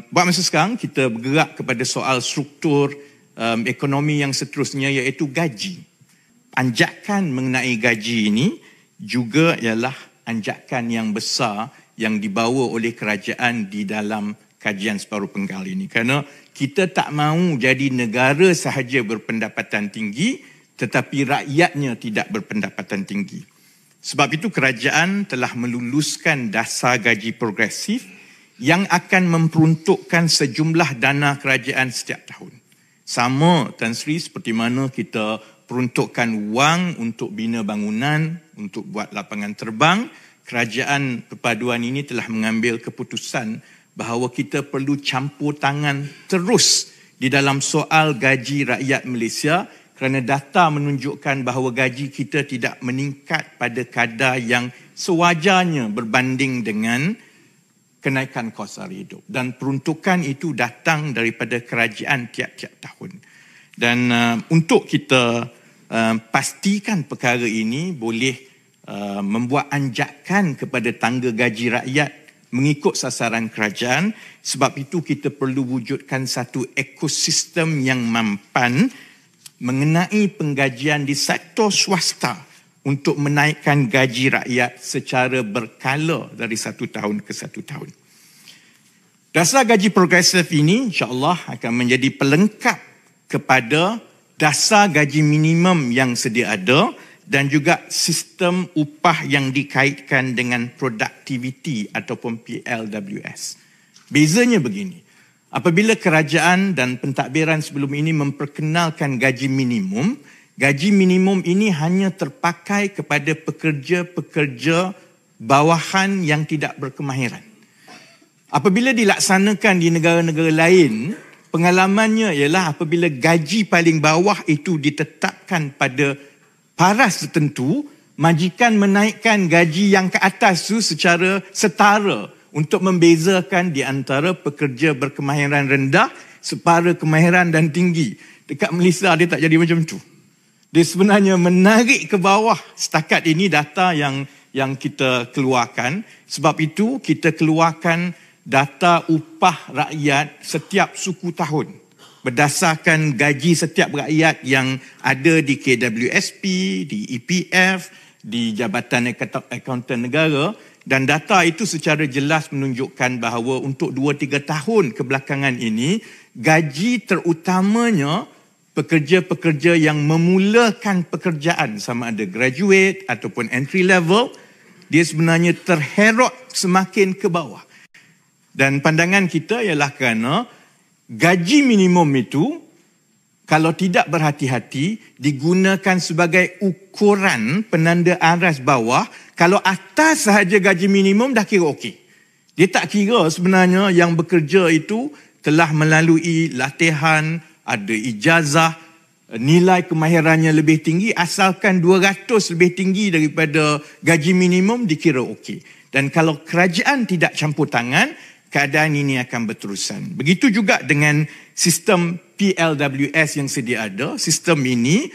Buat masa sekarang kita bergerak kepada soal struktur ekonomi yang seterusnya, iaitu gaji. Anjakan mengenai gaji ini juga ialah anjakan yang besar yang dibawa oleh kerajaan di dalam kajian separuh penggal ini. Kerana kita tak mahu jadi negara sahaja berpendapatan tinggi tetapi rakyatnya tidak berpendapatan tinggi. Sebab itu kerajaan telah meluluskan dasar gaji progresif yang akan memperuntukkan sejumlah dana kerajaan setiap tahun. Sama Tan Sri seperti mana kita peruntukkan wang untuk bina bangunan, untuk buat lapangan terbang, kerajaan perpaduan ini telah mengambil keputusan bahawa kita perlu campur tangan terus di dalam soal gaji rakyat Malaysia kerana data menunjukkan bahawa gaji kita tidak meningkat pada kadar yang sewajarnya berbanding dengan kenaikan kos sara hidup. Dan peruntukan itu datang daripada kerajaan tiap-tiap tahun. Dan untuk kita pastikan perkara ini boleh membuat anjakan kepada tangga gaji rakyat mengikut sasaran kerajaan. Sebab itu kita perlu wujudkan satu ekosistem yang mampan mengenai penggajian di sektor swasta untuk menaikkan gaji rakyat secara berkala dari satu tahun ke satu tahun. Dasar gaji progresif ini insya-Allah akan menjadi pelengkap kepada dasar gaji minimum yang sedia ada dan juga sistem upah yang dikaitkan dengan produktiviti ataupun PLWS. Bezanya begini. Apabila kerajaan dan pentadbiran sebelum ini memperkenalkan gaji minimum ini hanya terpakai kepada pekerja-pekerja bawahan yang tidak berkemahiran. Apabila dilaksanakan di negara-negara lain, pengalamannya ialah apabila gaji paling bawah itu ditetapkan pada paras tertentu, majikan menaikkan gaji yang ke atas itu secara setara untuk membezakan di antara pekerja berkemahiran rendah, separa kemahiran dan tinggi. Dekat Malaysia dia tak jadi macam tu. Dia sebenarnya menarik ke bawah setakat ini data yang kita keluarkan. Sebab itu kita keluarkan data upah rakyat setiap suku tahun berdasarkan gaji setiap rakyat yang ada di KWSP, di EPF, di Jabatan Akauntan Negara. Dan data itu secara jelas menunjukkan bahawa untuk 2-3 tahun kebelakangan ini, gaji terutamanya pekerja-pekerja yang memulakan pekerjaan sama ada graduate ataupun entry level, dia sebenarnya terherot semakin ke bawah. Dan pandangan kita ialah kerana gaji minimum itu kalau tidak berhati-hati digunakan sebagai ukuran penanda aras bawah. Kalau atas sahaja gaji minimum dah kira okey. Dia tak kira sebenarnya yang bekerja itu telah melalui latihan, ada ijazah, nilai kemahirannya lebih tinggi, asalkan 200 lebih tinggi daripada gaji minimum dikira okey. Dan kalau kerajaan tidak campur tangan, keadaan ini akan berterusan. Begitu juga dengan sistem PLWS yang sedia ada. Sistem ini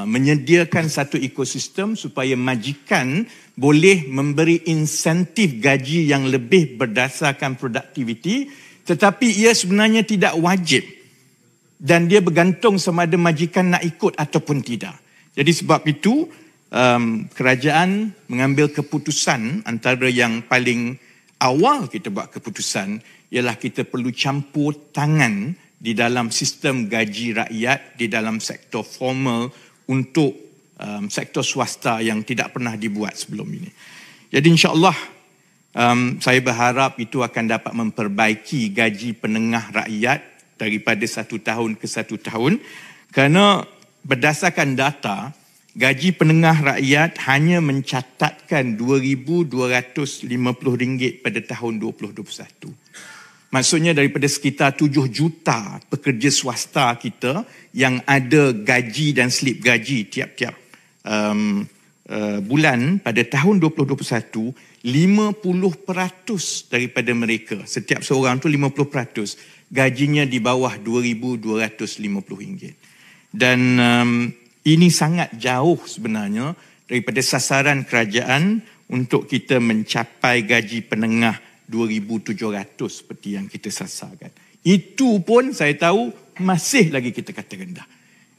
menyediakan satu ekosistem supaya majikan boleh memberi insentif gaji yang lebih berdasarkan produktiviti, tetapi ia sebenarnya tidak wajib dan dia bergantung sama ada majikan nak ikut ataupun tidak. Jadi sebab itu kerajaan mengambil keputusan, antara yang paling awal kita buat keputusan ialah kita perlu campur tangan di dalam sistem gaji rakyat di dalam sektor formal untuk sektor swasta yang tidak pernah dibuat sebelum ini. Jadi insya-Allah saya berharap itu akan dapat memperbaiki gaji penengah rakyat daripada satu tahun ke satu tahun, kerana berdasarkan data gaji penengah rakyat hanya mencatatkan RM2,250 pada tahun 2021. Maksudnya daripada sekitar 7 juta pekerja swasta kita yang ada gaji dan slip gaji tiap-tiap bulan pada tahun 2021, 50% daripada mereka, setiap seorang tu 50%, gajinya di bawah RM2,250. Dan ini sangat jauh sebenarnya daripada sasaran kerajaan untuk kita mencapai gaji penengah 2,700 seperti yang kita sasarkan. Itu pun saya tahu masih lagi kita kata rendah.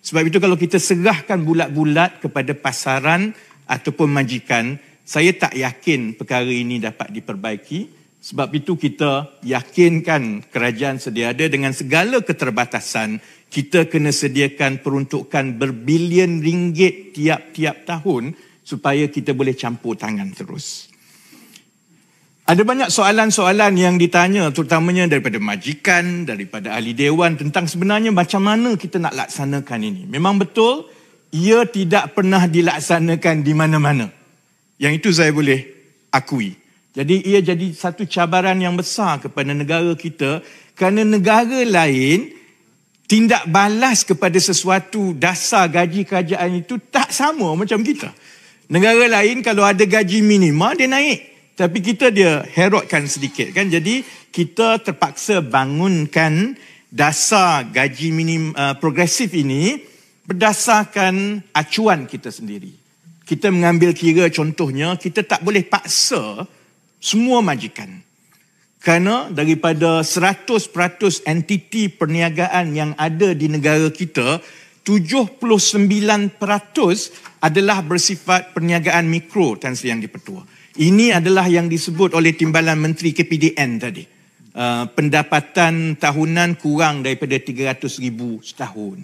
Sebab itu kalau kita serahkan bulat-bulat kepada pasaran ataupun majikan, saya tak yakin perkara ini dapat diperbaiki. Sebab itu kita yakinkan kerajaan sedia ada dengan segala keterbatasan, kita kena sediakan peruntukan berbilion ringgit tiap-tiap tahun supaya kita boleh campur tangan terus. Ada banyak soalan-soalan yang ditanya terutamanya daripada majikan, daripada ahli dewan tentang sebenarnya macam mana kita nak laksanakan ini. Memang betul, ia tidak pernah dilaksanakan di mana-mana. Yang itu saya boleh akui. Jadi ia jadi satu cabaran yang besar kepada negara kita kerana negara lain tindak balas kepada sesuatu dasar gaji kerajaan itu tak sama macam kita. Negara lain kalau ada gaji minima dia naik. Tapi kita dia herotkan sedikit kan. Jadi kita terpaksa bangunkan dasar gaji progresif ini berdasarkan acuan kita sendiri. Kita mengambil kira contohnya kita tak boleh paksa semua majikan. Kerana daripada 100% entiti perniagaan yang ada di negara kita, 79% adalah bersifat perniagaan mikro, Tan Sri Yang di-Pertua. Ini adalah yang disebut oleh Timbalan Menteri KPDN tadi. Pendapatan tahunan kurang daripada 300,000 setahun.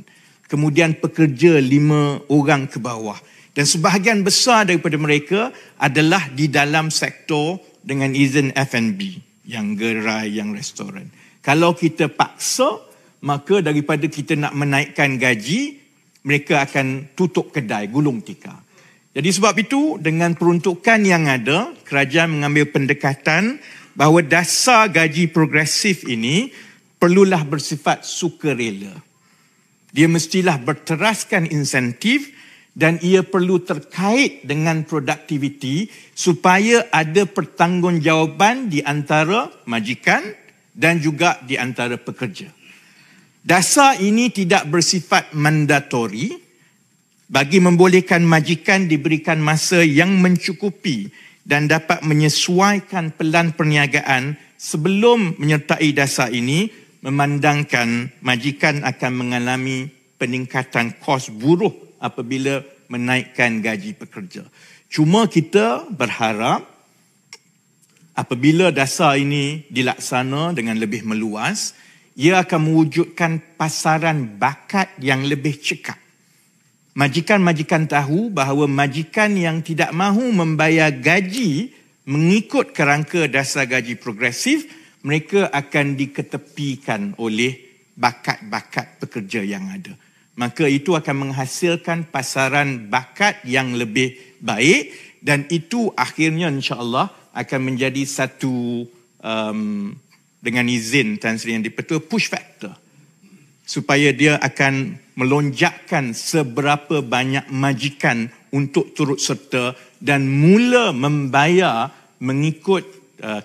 Kemudian pekerja 5 orang ke bawah. Dan sebahagian besar daripada mereka adalah di dalam sektor dengan izin F&B, yang gerai, yang restoran. Kalau kita paksa, maka daripada kita nak menaikkan gaji, mereka akan tutup kedai, gulung tikar. Jadi sebab itu, dengan peruntukan yang ada, kerajaan mengambil pendekatan bahawa dasar gaji progresif ini perlulah bersifat sukarela. Dia mestilah berteraskan insentif dan ia perlu terkait dengan produktiviti supaya ada pertanggungjawaban di antara majikan dan juga di antara pekerja. Dasar ini tidak bersifat mandatori bagi membolehkan majikan diberikan masa yang mencukupi dan dapat menyesuaikan pelan perniagaan sebelum menyertai dasar ini, memandangkan majikan akan mengalami peningkatan kos buruh apabila menaikkan gaji pekerja. Cuma kita berharap apabila dasar ini dilaksana dengan lebih meluas, ia akan mewujudkan pasaran bakat yang lebih cekap. Majikan-majikan tahu bahawa majikan yang tidak mahu membayar gaji mengikut kerangka dasar gaji progresif, mereka akan diketepikan oleh bakat-bakat pekerja yang ada. Maka itu akan menghasilkan pasaran bakat yang lebih baik dan itu akhirnya insya-Allah akan menjadi satu dengan izin Tan Sri Yang di-Pertua push factor supaya dia akan melonjakkan seberapa banyak majikan untuk turut serta dan mula membayar mengikut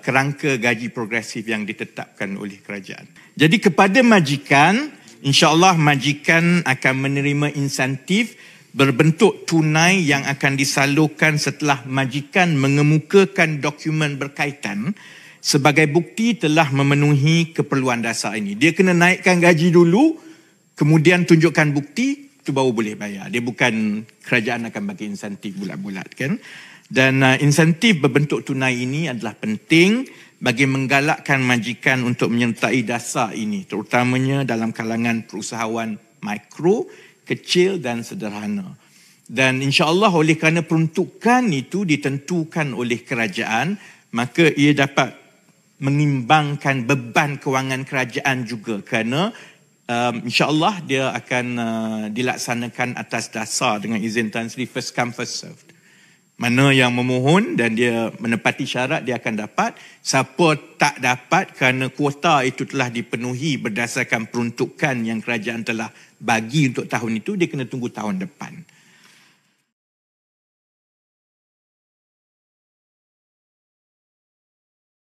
kerangka gaji progresif yang ditetapkan oleh kerajaan. Jadi kepada majikan, insya-Allah majikan akan menerima insentif berbentuk tunai yang akan disalurkan setelah majikan mengemukakan dokumen berkaitan sebagai bukti telah memenuhi keperluan dasar ini. Dia kena naikkan gaji dulu, kemudian tunjukkan bukti, itu baru boleh bayar. Dia bukan kerajaan akan bagi insentif bulat-bulat kan. Dan insentif berbentuk tunai ini adalah penting bagi menggalakkan majikan untuk menyertai dasar ini, terutamanya dalam kalangan perusahawan mikro, kecil dan sederhana. Dan insya-Allah oleh kerana peruntukan itu ditentukan oleh kerajaan, maka ia dapat mengimbangkan beban kewangan kerajaan juga kerana insya-Allah dia akan dilaksanakan atas dasar dengan izin Tan Sri first come first served. Mana yang memohon dan dia menepati syarat dia akan dapat. Siapa tak dapat kerana kuota itu telah dipenuhi berdasarkan peruntukan yang kerajaan telah bagi untuk tahun itu, dia kena tunggu tahun depan.